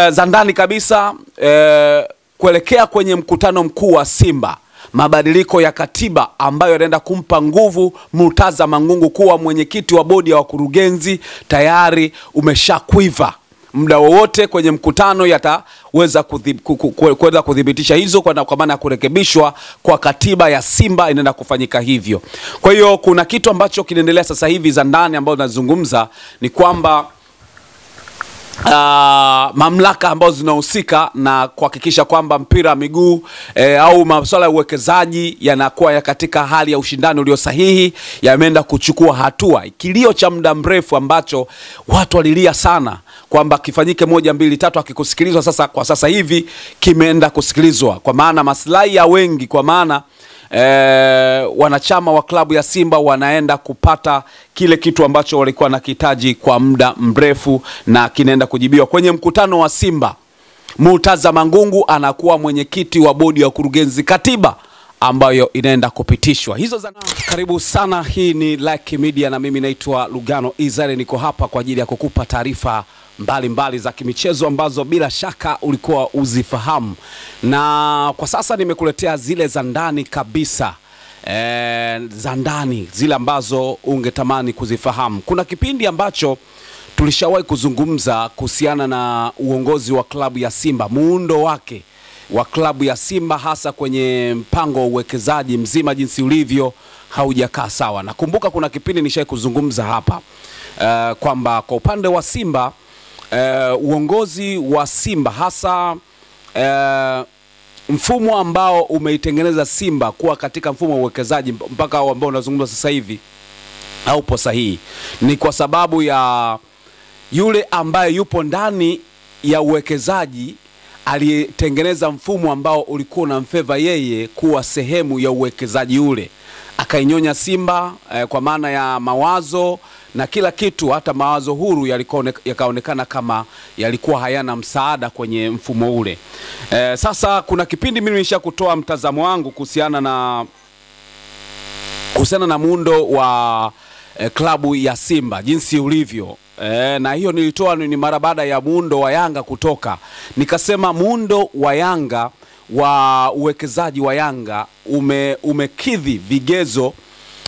za ndani kabisa, kuelekea kwenye mkutano mkuu wa Simba, mabadiliko ya katiba ambayo yanaenda kumpa nguvu Murtaza Mangungu kuwa mwenyekiti wa bodi ya wakurugenzi tayari umeshakwiva. Muda wowote kwenye mkutano yataweza kudhibitisha hizo, kwa maana ya kurekebishwa kwa katiba ya Simba inaenda kufanyika hivyo. Kwa hiyo kuna kitu ambacho kinaendelea sasa hivi za ndani ambayo nazungumza ni kwamba mamlaka ambazo zinahusika na kuhakikisha kwamba mpira wa miguu au masuala ya uwekezaji yanakuwa katika hali ya ushindani ulio sahihi yameenda kuchukua hatua. Kilio cha muda mrefu ambacho watu walilia sana kwamba kifanyike 1 2 3 akikusikilizwa, sasa kwa sasa hivi kimeenda kusikilizwa, kwa maana maslahi ya wengi, kwa maana wanachama wa klabu ya Simba wanaenda kupata kile kitu ambacho walikuwa nakihitaji kwa muda mrefu, na kinaenda kujibiwa kwenye mkutano wa Simba. Murtaza Mangungu anakuwa mwenyekiti wa bodi ya wakurugenzi, katiba ambayo inaenda kupitishwa. Hizo za karibu sana, hii ni Like Media na mimi naitwa Lugano Izare, niko hapa kwa ajili ya kukupa taarifa mbalimbali za kimichezo ambazo bila shaka ulikuwa uzifahamu, na kwa sasa nimekuletea zile za ndani kabisa, za ndani zile ambazo ungetamani kuzifahamu. Kuna kipindi ambacho tulishawahi kuzungumza kuhusiana na uongozi wa klabu ya Simba, muundo wake wa klabu ya Simba, hasa kwenye mpango wa uwekezaji mzima jinsi ulivyo haujakaa sawa. Nakumbuka kuna kipindi nishawahi kuzungumza hapa kwamba kwa upande wa Simba, uongozi wa Simba hasa mfumo ambao umeitengeneza Simba kuwa katika mfumo wa uwekezaji mpaka ambao unazungumzwa sasa hivi haupo sahihi, ni kwa sababu ya yule ambaye yupo ndani ya uwekezaji aliyetengeneza mfumo ambao ulikuwa unamfeva yeye kuwa sehemu ya uwekezaji ule, akainyonya Simba kwa maana ya mawazo na kila kitu, hata mawazo huru yakaonekana kama yalikuwa hayana msaada kwenye mfumo ule. Sasa kuna kipindi mimi nisha kutoa mtazamo wangu kuhusiana na muundo wa klabu ya Simba jinsi ulivyo. Na hiyo nilitoa ni mara baada ya muundo wa Yanga kutoka. Nikasema muundo wa Yanga wa uwekezaji wa Yanga umekidhi vigezo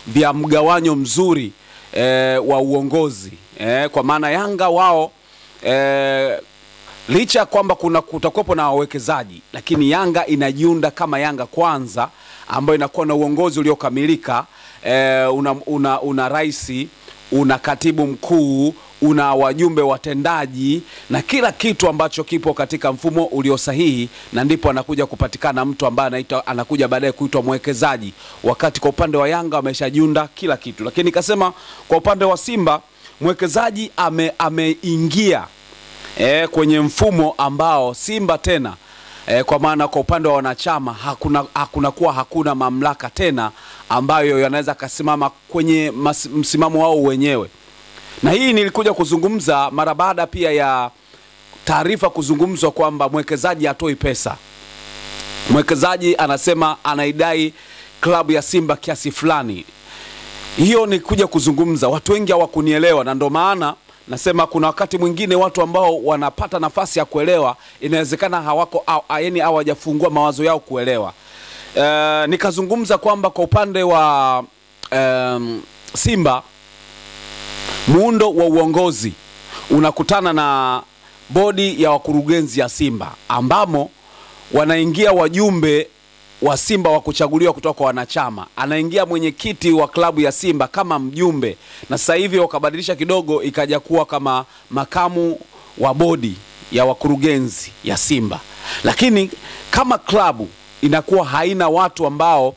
vya mgawanyo mzuri wa uongozi. Kwa maana Yanga wao licha kwamba kutakuwepo na wawekezaji, lakini Yanga inajiunda kama Yanga Kwanza ambayo inakuwa na uongozi uliokamilika. Una rais, una katibu mkuu, una wajumbe watendaji na kila kitu ambacho kipo katika mfumo ulio sahihi, na ndipo anakuja kupatikana mtu ambaye anakuja baadaye kuitwa mwekezaji, wakati kwa upande wa Yanga ameshajiunda kila kitu. Lakini nikasema kwa upande wa Simba mwekezaji ameingia kwenye mfumo ambao Simba tena kwa maana kwa upande wa wanachama hakuna mamlaka tena ambayo yanaweza kasimama kwenye msimamo wao wenyewe. Na hii nilikuja kuzungumza mara baada pia ya taarifa kuzungumzwa kwamba mwekezaji hatoi pesa. Mwekezaji anasema anaidai klabu ya Simba kiasi fulani. Hiyo nilikuja kuzungumza, watu wengi hawakunielewa, na ndio maana nasema kuna wakati mwingine watu ambao wanapata nafasi ya kuelewa inawezekana hawajafungua mawazo yao kuelewa. Nikazungumza kwamba kwa upande wa Simba muundo wa uongozi unakutana na bodi ya wakurugenzi ya Simba, ambamo wanaingia wajumbe wa Simba wa kuchaguliwa kutoka kwa wanachama. Anaingia mwenyekiti wa klabu ya Simba kama mjumbe, na sasa hivi wakabadilisha kidogo ikaja kuwa kama makamu wa bodi ya wakurugenzi ya Simba. Lakini kama klabu inakuwa haina watu ambao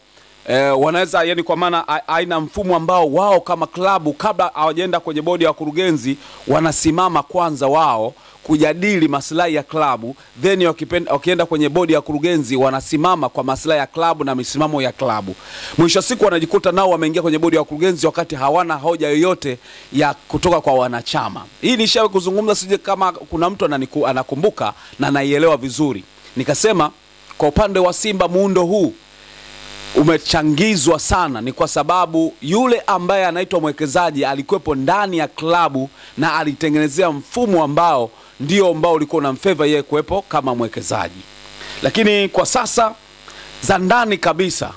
wanaweza, yani kwa maana haina mfumo ambao wao kama klabu kabla hawajaenda kwenye bodi ya wakurugenzi wanasimama kwanza wao kujadili maslahi ya klabu, then wakienda kwenye bodi ya wakurugenzi wanasimama kwa maslahi ya klabu na misimamo ya klabu. Mwisho siku wanajikuta nao wameingia kwenye bodi ya wakurugenzi wakati hawana hoja yoyote ya kutoka kwa wanachama. Hii nishawahi kuzungumza, sije kama kuna mtu anakumbuka na anaielewa vizuri. Nikasema kwa upande wa Simba muundo huu umechangizwa sana ni kwa sababu yule ambaye anaitwa mwekezaji alikuwepo ndani ya klabu na alitengenezea mfumo ambao ndio ambao ulikuwa unamfavor yeye kuwepo kama mwekezaji. Lakini kwa sasa za ndani kabisa,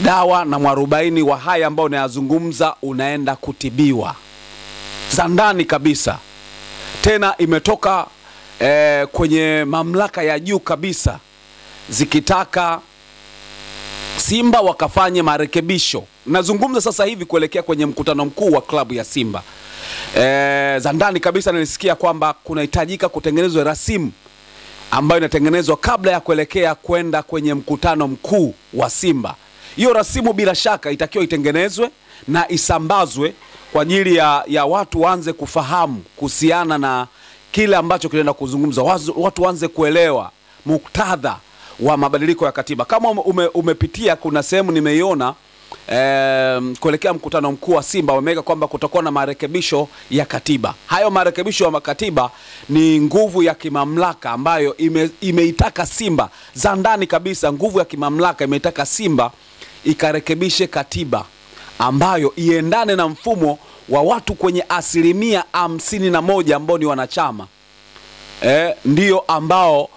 dawa na mwarobaini wa haya ambao nayazungumza unaenda kutibiwa. Za ndani kabisa. Tena imetoka kwenye mamlaka ya juu kabisa zikitaka Simba wakafanye marekebisho. Nazungumza sasa hivi kuelekea kwenye mkutano mkuu wa klabu ya Simba. Za ndani kabisa nilisikia kwamba kunahitajika kutengenezwa rasimu ambayo inatengenezwa kabla ya kuelekea kwenda kwenye mkutano mkuu wa Simba. Hiyo rasimu bila shaka itakiwa itengenezwe na isambazwe kwa ajili ya watu waanze kufahamu kuhusiana na kile ambacho kinaenda kuzungumzwa. Watu waanze kuelewa muktadha wa mabadiliko ya katiba. Kama umepitia, kuna sehemu nimeiona kuelekea mkutano mkuu wa Simba wameweka kwamba kutakuwa na marekebisho ya katiba. Hayo marekebisho ya katiba ni nguvu ya kimamlaka ambayo imeitaka Simba, za ndani kabisa, nguvu ya kimamlaka imeitaka Simba ikarekebishe katiba ambayo iendane na mfumo wa watu kwenye 51% ambao ni wanachama. Ndio ambao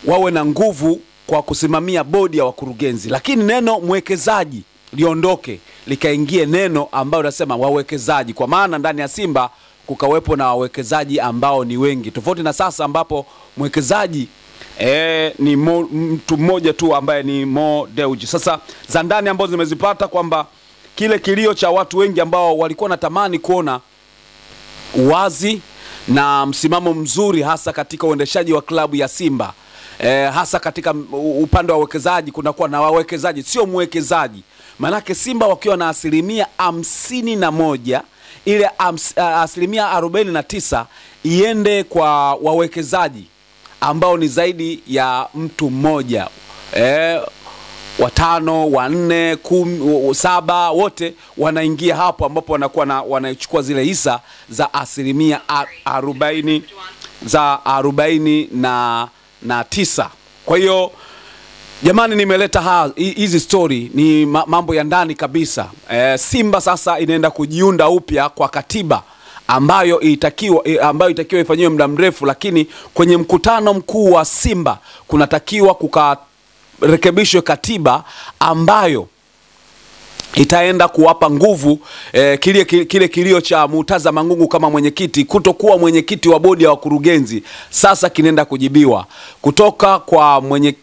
wawe na nguvu kwa kusimamia bodi ya wakurugenzi. Lakini neno mwekezaji liondoke, likaingie neno ambao nasema wawekezaji, kwa maana ndani ya Simba kukawepo na wawekezaji ambao ni wengi, tofauti na sasa ambapo mwekezaji ni mtu mmoja tu ambaye ni Mo Dewji. Sasa za ndani ambazo zimezipata kwamba kile kilio cha watu wengi ambao walikuwa natamani kuona uwazi na msimamo mzuri hasa katika uendeshaji wa klabu ya Simba, hasa katika upande wa wawekezaji, kunakuwa na wawekezaji sio mwekezaji. Manake Simba wakiwa na 51%, ile 49% iende kwa wawekezaji ambao ni zaidi ya mtu mmoja, 5, 4, 10, 7 wote wanaingia hapo, ambapo wanakuwa wanachukua zile hisa za 49. Kwa hiyo jamani, nimeleta hizi story ni mambo ya ndani kabisa. Simba sasa inaenda kujiunda upya kwa katiba ambayo itakiwa ifanywe muda mrefu, lakini kwenye mkutano mkuu wa Simba kunatakiwa kukarekebishwe katiba ambayo itaenda kuwapa nguvu kile kilio cha Murtaza Mangungu kama mwenyekiti kutokuwa mwenyekiti wa bodi ya wakurugenzi. Sasa kinaenda kujibiwa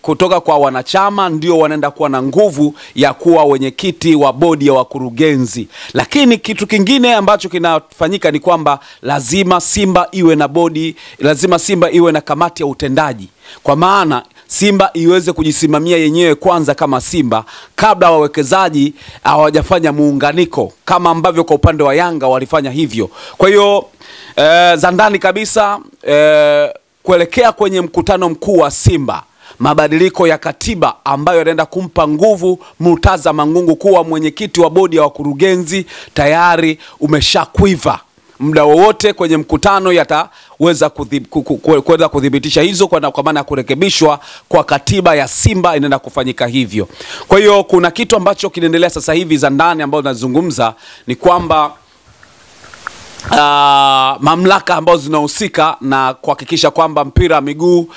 kutoka kwa wanachama, ndio wanaenda kuwa na nguvu ya kuwa mwenyekiti wa bodi ya wakurugenzi. Lakini kitu kingine ambacho kinafanyika ni kwamba lazima Simba iwe na bodi, lazima Simba iwe na kamati ya utendaji, kwa maana Simba iweze kujisimamia yenyewe kwanza kama Simba kabla wawekezaji hawajafanya muunganiko kama ambavyo kwa upande wa Yanga walifanya hivyo. Kwa hiyo za ndani kabisa, kuelekea kwenye mkutano mkuu wa Simba, mabadiliko ya katiba ambayo yanaenda kumpa nguvu Murtaza Mangungu kuwa mwenyekiti wa bodi ya wakurugenzi tayari umeshakwiva. Muda wowote kwenye mkutano yataweza kudhibitisha hizo, kwa maana ya kurekebishwa kwa katiba ya Simba inaenda kufanyika hivyo. Kwa hiyo kuna kitu ambacho kinaendelea sasa hivi za ndani ambao nazungumza ni kwamba mamlaka ambazo zinahusika na kuhakikisha kwamba mpira wa miguu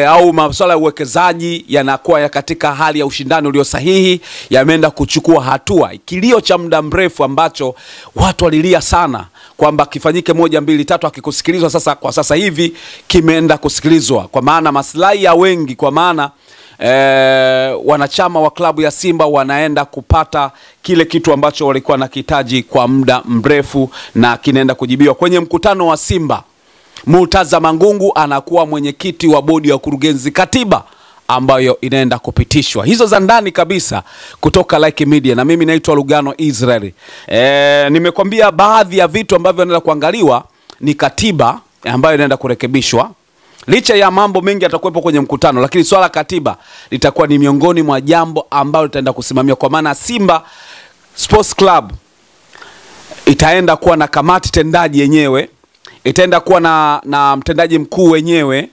au masuala ya uwekezaji yanakuwa katika hali ya ushindani ulio sahihi yameenda kuchukua hatua. Kilio cha muda mrefu ambacho watu walilia sana kwamba kifanyike 1, 2, 3 akikusikilizwa, sasa kwa sasa hivi kimeenda kusikilizwa, kwa maana maslahi ya wengi, kwa maana wanachama wa klabu ya Simba wanaenda kupata kile kitu ambacho walikuwa nakihitaji kwa muda mrefu, na kinaenda kujibiwa kwenye mkutano wa Simba. Murtaza Mangungu anakuwa mwenyekiti wa bodi ya wakurugenzi, katiba ambayo inaenda kupitishwa. Hizo za ndani kabisa kutoka Like Media, na mimi naitwa Lugano Israel. Nimekwambia baadhi ya vitu ambavyo vinaenda kuangaliwa ni katiba ambayo inaenda kurekebishwa. Licha ya mambo mengi yatakuwepo kwenye mkutano, lakini swala katiba litakuwa ni miongoni mwa jambo ambalo litaenda kusimamia, kwa maana Simba Sports Club itaenda kuwa na kamati tendaji yenyewe, itaenda kuwa na mtendaji mkuu wenyewe,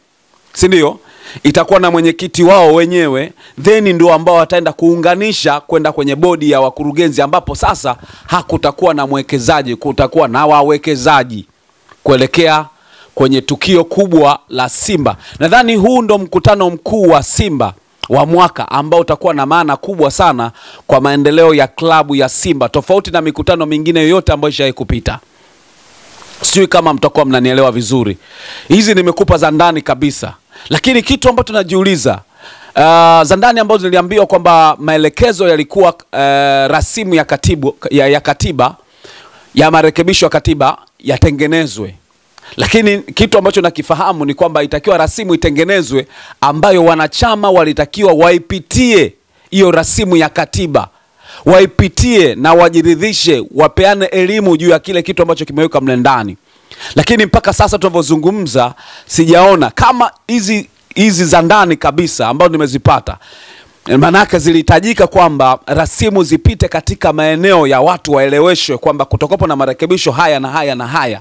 si ndio? itakuwa na mwenyekiti wao wenyewe, then ndio ambao wataenda kuunganisha kwenda kwenye bodi ya wakurugenzi, ambapo sasa hakutakuwa na mwekezaji, kutakuwa na wawekezaji kuelekea kwenye tukio kubwa la Simba. Nadhani huu ndo mkutano mkuu wa Simba wa mwaka ambao utakuwa na maana kubwa sana kwa maendeleo ya klabu ya Simba, tofauti na mikutano mingine yoyote ambayo ishawahi kupita. Sijui kama mtakuwa mnanielewa vizuri. Hizi nimekupa za ndani kabisa. Lakini kitu ambacho tunajiuliza, za ndani ambazo niliambiwa kwamba maelekezo yalikuwa rasimu ya katiba ya marekebisho ya katiba yatengenezwe. Lakini kitu ambacho nakifahamu ni kwamba itakiwa rasimu itengenezwe ambayo wanachama walitakiwa waipitie hiyo rasimu ya katiba. Waipitie na wajiridhishe, wapeane elimu juu ya kile kitu ambacho kimewekwa mle ndani. Lakini mpaka sasa tunavyozungumza sijaona kama hizi za ndani kabisa ambazo nimezipata. Manake zilihitajika kwamba rasimu zipite katika maeneo ya watu waeleweshwe kwamba kutokopo na marekebisho haya na haya na haya,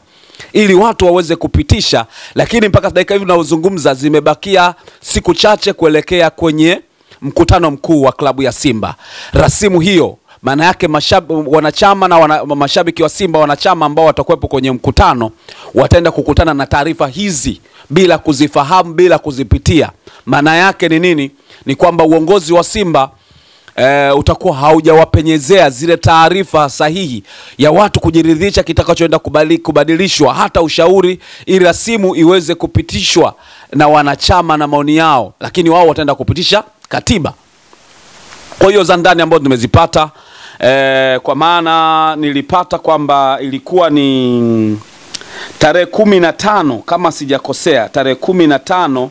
ili watu waweze kupitisha. Lakini mpaka dakika hivi tunazungumza zimebakia siku chache kuelekea kwenye mkutano mkuu wa klabu ya Simba. Rasimu hiyo maana yake wanachama na mashabiki wa Simba, wanachama ambao watakuwepo kwenye mkutano wataenda kukutana na taarifa hizi bila kuzifahamu, bila kuzipitia. Maana yake ni nini? Ni kwamba uongozi wa Simba utakuwa haujawapenyezea zile taarifa sahihi ya watu kujiridhisha kitakachoenda kubadilishwa, hata ushauri, ili rasimu iweze kupitishwa na wanachama na maoni yao, lakini wao wataenda kupitisha katiba. Kwa hiyo za ndani ambazo nimezipata, kwa maana nilipata kwamba ilikuwa ni tarehe 15 kama sijakosea, tarehe 15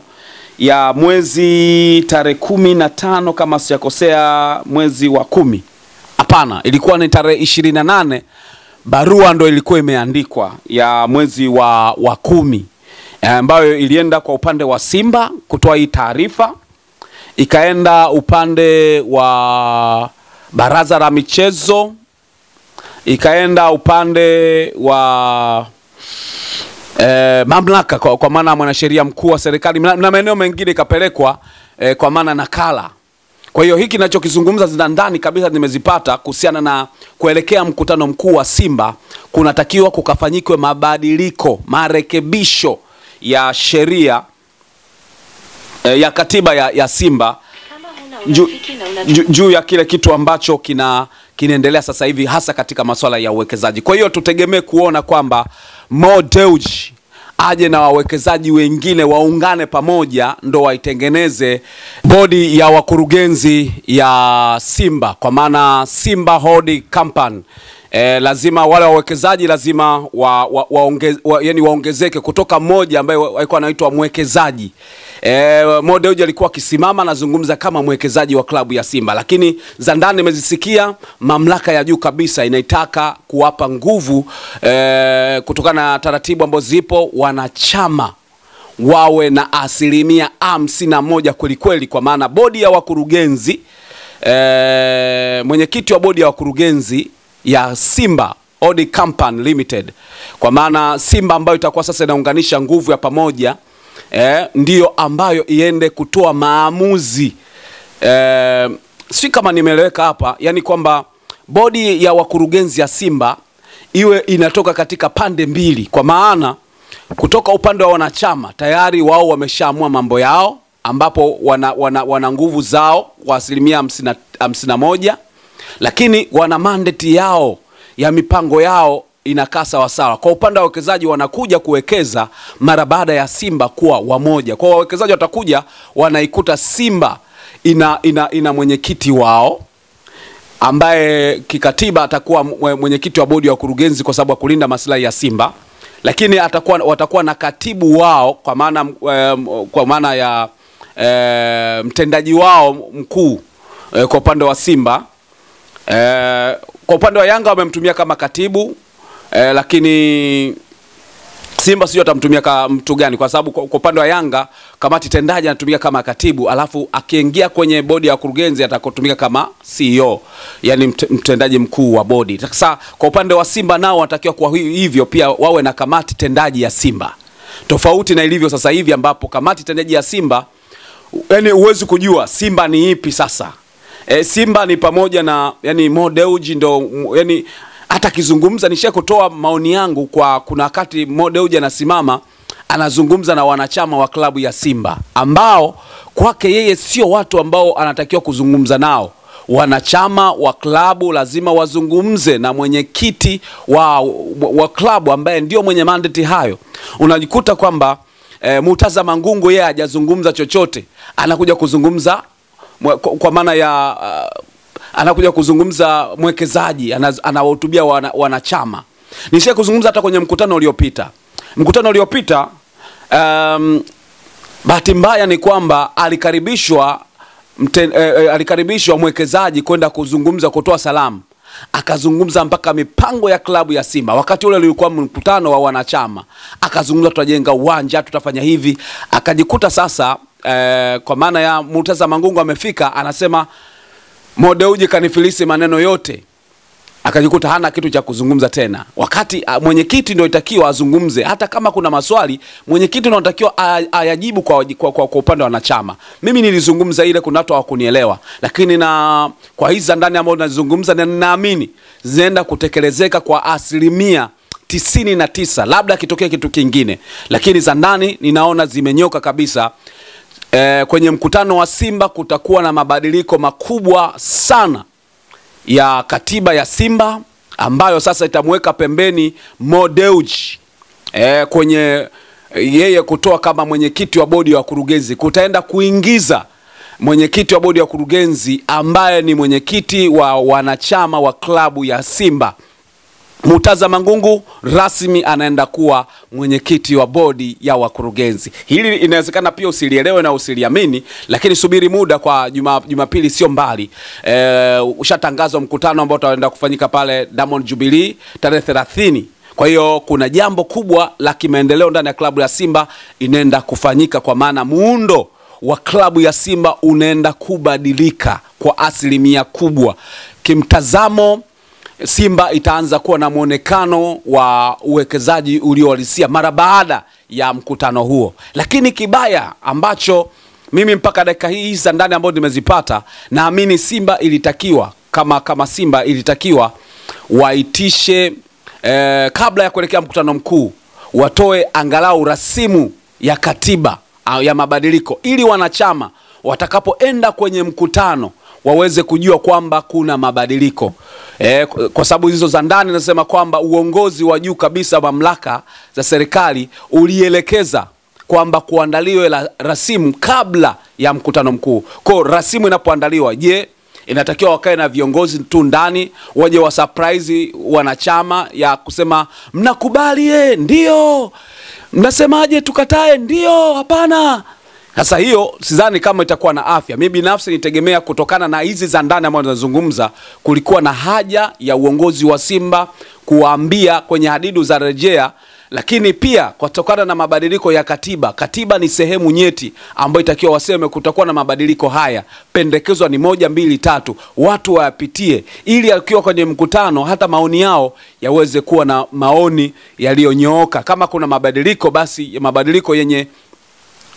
ya mwezi, tarehe 15 kama sijakosea mwezi wa 10. Hapana, ilikuwa ni tarehe 28. Barua ndo ilikuwa imeandikwa ya mwezi wa 10, ambayo ilienda kwa upande wa Simba kutoa hii taarifa, ikaenda upande wa baraza la michezo, ikaenda upande wa mamlaka kwa maana mwanasheria mkuu wa serikali na maeneo mengine, ikapelekwa kwa maana nakala. Kwa hiyo hiki ninachokizungumza zina ndani kabisa nimezipata kuhusiana na kuelekea mkutano mkuu wa Simba. Kunatakiwa kukafanyikwe mabadiliko, marekebisho ya sheria ya katiba ya Simba juu ya kile kitu ambacho kinaendelea sasa hivi, hasa katika masuala ya uwekezaji. Kwa hiyo tutegemee kuona kwamba Mo Dewji aje na wawekezaji wengine waungane pamoja ndo waitengeneze bodi ya wakurugenzi ya Simba, kwa maana Simba Holding Company. Lazima wale wawekezaji lazima yani waongezeke kutoka mmoja ambaye alikuwa anaitwa mwekezaji. Mo Dewji alikuwa akisimama nazungumza kama mwekezaji wa klabu ya Simba, lakini za ndani nimezisikia mamlaka ya juu kabisa inaitaka kuwapa nguvu kutokana na taratibu ambazo zipo, wanachama wawe na 51% kweli, kwa maana bodi ya wakurugenzi, mwenyekiti wa bodi ya wakurugenzi ya Simba Holding Company Limited, kwa maana Simba ambayo itakuwa sasa inaunganisha nguvu ya pamoja, ndiyo ambayo iende kutoa maamuzi. Si kama nimeeleweka hapa, yani kwamba bodi ya wakurugenzi ya Simba iwe inatoka katika pande mbili, kwa maana kutoka upande wa wanachama tayari wao wameshaamua mambo yao, ambapo wana nguvu zao kwa 51%, lakini wana mandate yao ya mipango yao inakaa sawa sawa. Kwa upande wa wawekezaji wanakuja kuwekeza mara baada ya Simba kuwa wamoja. Kwa wawekezaji watakuja wanaikuta Simba ina mwenyekiti wao ambaye kikatiba atakuwa mwenyekiti wa bodi ya wakurugenzi kwa sababu ya kulinda maslahi ya Simba, lakini watakuwa na katibu wao kwa maana ya mtendaji wao mkuu kwa upande wa Simba. Kwa upande wa Yanga wamemtumia kama katibu, lakini Simba sio atamtumia kama mtu gani, kwa sababu kwa upande wa Yanga kamati tendaji anatumia kama katibu, alafu akiingia kwenye bodi ya wakurugenzi atakotumika kama CEO, yani mtendaji mkuu wa bodi. Sasa kwa upande wa Simba nao wanatakiwa kwa hivyo pia wawe na kamati tendaji ya Simba, tofauti na ilivyo sasa hivi ambapo kamati tendaji ya Simba yani uwezi kujua Simba ni ipi sasa. Simba ni pamoja na yani Mo Dewji ndo yani hata kizungumza nisha kutoa maoni yangu kwa kuna wakati Mo Dewji anasimama anazungumza na wanachama wa klabu ya Simba ambao kwake yeye sio watu ambao anatakiwa kuzungumza nao. Wanachama wa klabu lazima wazungumze na mwenyekiti wa klabu ambaye ndio mwenye mandate hayo. Unajikuta kwamba Murtaza Mangungu yeye hajazungumza chochote, anakuja kuzungumza kwa maana ya anakuja kuzungumza mwekezaji, anawahutubia wanachama. Nisha kuzungumza hata kwenye mkutano uliopita. Mkutano uliopita bahati mbaya ni kwamba alikaribishwa mwekezaji kwenda kuzungumza, kutoa salamu. Akazungumza mpaka mipango ya klabu ya Simba. Wakati ule ulikuwa mkutano wa wanachama. Akazungumza tutajenga uwanja, tutafanya hivi. Akajikuta sasa kwa maana ya Murtaza Mangungu amefika, anasema Mo Dewji kanifilisi maneno yote. Akajikuta hana kitu cha kuzungumza tena. Wakati mwenyekiti ndio itakiwa azungumze, hata kama kuna maswali mwenyekiti ndio anatakiwa ayajibu kwa upande wa wanachama. Mimi nilizungumza ile kuna watu hawakunielewa, lakini na kwa hizo ndani ambao nazungumza naamini zinaenda kutekelezeka kwa 99%, labda kitokea kitu kingine, lakini za ndani ninaona zimenyoka kabisa. Kwenye mkutano wa Simba kutakuwa na mabadiliko makubwa sana ya katiba ya Simba ambayo sasa itamweka pembeni Mo Dewji kwenye yeye kutoa kama mwenyekiti wa bodi ya wakurugenzi. Kutaenda kuingiza mwenyekiti wa bodi ya wakurugenzi ambaye ni mwenyekiti wa wanachama wa klabu ya Simba. Murtaza Mangungu rasmi anaenda kuwa mwenyekiti wa bodi ya wakurugenzi. Hili inawezekana pia usilielewe na usiliamini, lakini subiri muda, kwa Jumapili sio mbali. Ushatangazwa mkutano ambao utaenda kufanyika pale Diamond Jubilee tarehe 30. Kwa hiyo kuna jambo kubwa la kimaendeleo ndani ya klabu ya Simba inaenda kufanyika, kwa maana muundo wa klabu ya Simba unaenda kubadilika kwa 100% kubwa. Kimtazamo Simba itaanza kuwa na muonekano wa uwekezaji uliohalisia mara baada ya mkutano huo. Lakini kibaya ambacho mimi mpaka dakika hii za ndani ambazo nimezipata, naamini Simba ilitakiwa kama Simba ilitakiwa waitishe kabla ya kuelekea mkutano mkuu, watoe angalau rasimu ya katiba ya mabadiliko, ili wanachama watakapoenda kwenye mkutano waweze kujua kwamba kuna mabadiliko. Kwa sababu hizo za ndani nasema kwamba uongozi wa juu kabisa mamlaka za serikali ulielekeza kwamba kuandaliwe rasimu kabla ya mkutano mkuu. Kwa rasimu inapoandaliwa, je, inatakiwa wakae na viongozi tu ndani, waje wa surprise wanachama ya kusema mnakubali ndio, mnasemaje tukatae ndio, hapana? Sasa hiyo sidhani kama itakuwa na afya. Mimi binafsi nitegemea kutokana na hizi za ndani ambazo tunazungumza, kulikuwa na haja ya uongozi wa Simba kuambia kwenye hadidu za rejea, lakini pia kutokana na mabadiliko ya katiba. Katiba ni sehemu nyeti ambayo itakiwa waseme kutakuwa na mabadiliko haya. Pendekezwa ni 1, 2, 3. Watu wayapitie ili akiwa kwenye mkutano hata maoni yao yaweze kuwa na maoni yaliyonyooka. Kama kuna mabadiliko, basi mabadiliko yenye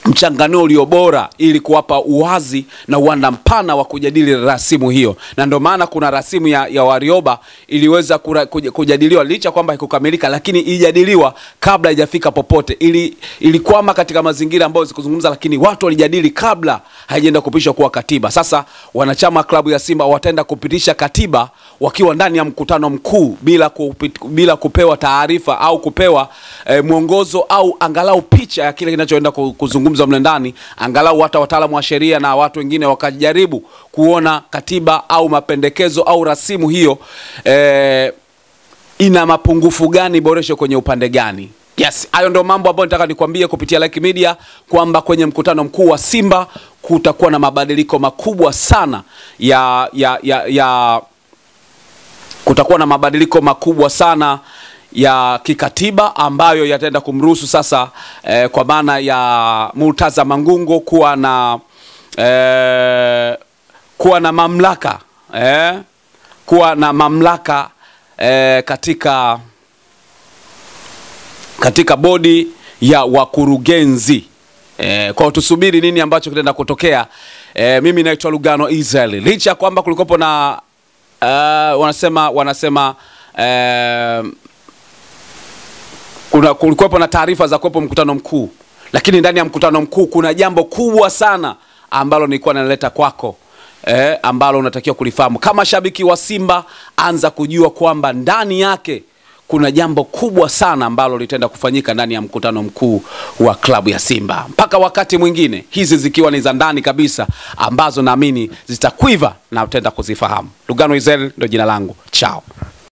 mchanganuo ulio bora, ili kuwapa uwazi na uwanda mpana wa kujadili rasimu hiyo. Na ndio maana kuna rasimu ya Warioba iliweza kujadiliwa, licha kwamba haikukamilika, lakini ijadiliwa kabla haijafika popote. Ilikuwa katika mazingira ambayo zikuzungumza, lakini watu walijadili kabla haijaenda kupitishwa kuwa katiba. Sasa wanachama klabu ya Simba wataenda kupitisha katiba wakiwa ndani ya mkutano mkuu bila kupewa taarifa au kupewa mwongozo au angalau picha ya kile kinachoenda kuzungumzwa mle ndani. Angalau hata wataalamu wa sheria na watu wengine wakajaribu kuona katiba au mapendekezo au rasimu hiyo ina mapungufu gani, boresho kwenye upande gani. Yes, hayo ndio mambo ambayo nataka nikwambie kupitia Like Media, kwamba kwenye mkutano mkuu wa Simba kutakuwa na mabadiliko makubwa sana kutakuwa na mabadiliko makubwa sana ya kikatiba ambayo yataenda kumruhusu sasa kwa maana ya Murtaza Mangungu kuwa na mamlaka katika bodi ya wakurugenzi. Kwa tusubiri nini ambacho kitaenda kutokea. Mimi naitwa Lugano Israel. Licha kwamba kulikopo na wanasema kulikuwepo na taarifa za kuwepo mkutano mkuu, lakini ndani ya mkutano mkuu kuna jambo kubwa sana ambalo nilikuwa naleta kwako, ambalo unatakiwa kulifahamu. Kama shabiki wa Simba, anza kujua kwamba ndani yake kuna jambo kubwa sana ambalo litaenda kufanyika ndani ya mkutano mkuu wa klabu ya Simba. Mpaka wakati mwingine, hizi zikiwa ni za ndani kabisa ambazo naamini zitakwiva na utaenda kuzifahamu. Lugano Israel ndio jina langu. Chao.